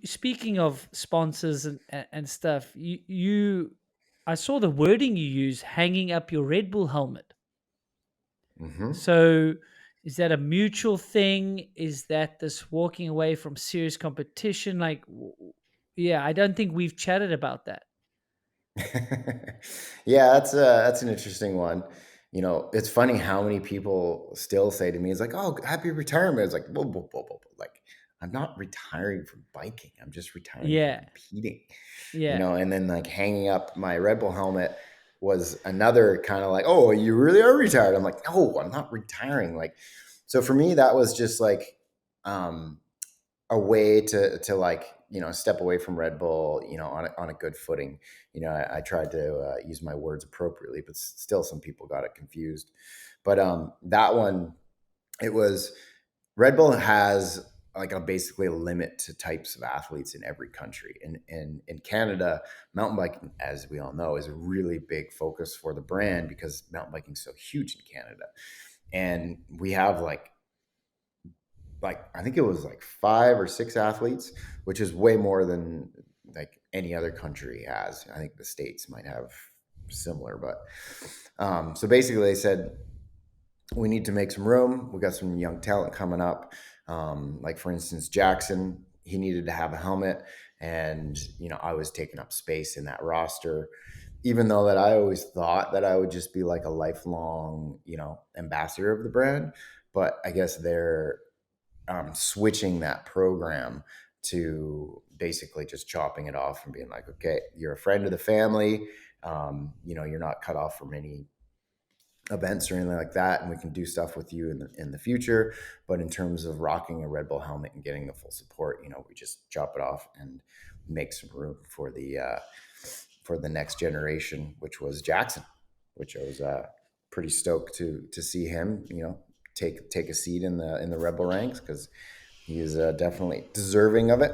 Speaking of sponsors and stuff, I saw the wording you use, hanging up your Red Bull helmet. Hmm. So is that a mutual thing? Is that this walking away from serious competition? Like, yeah, I don't think we've chatted about that. Yeah, that's an interesting one. You know, it's funny how many people still say to me, "It's like, oh, happy retirement." It's like, whoa, whoa, whoa, whoa, whoa. Like, I'm not retiring from biking. I'm just retiring from Yeah, competing. You yeah, know, and then like hanging up my Red Bull helmet was another kind of like, oh, you really are retired. I'm like, no, I'm not retiring. Like, so for me, that was just like, um, a way to like step away from Red Bull on a good footing. I tried to use my words appropriately, but still some people got it confused. But that one, it was Red Bull has like basically a limit to types of athletes in every country. And in Canada, mountain biking, as we all know, is a really big focus for the brand because mountain biking is so huge in Canada. And we have like I think it was like 5 or 6 athletes, which is way more than like any other country has. I think the states might have similar, but so basically they said we need to make some room. We got some young talent coming up. Like for instance, Jackson, he needed to have a helmet, and I was taking up space in that roster. Even though that I always thought that I would just be like a lifelong, ambassador of the brand, but I guess they're switching that program to basically just chopping it off and being like, okay, you're a friend of the family. You're not cut off from any events or anything like that, and we can do stuff with you in the future. But in terms of rocking a Red Bull helmet and getting the full support, we just chop it off and make some room for the next generation, which was Jackson, which I was pretty stoked to see him, take a seat in the Rebel ranks because he is definitely deserving of it.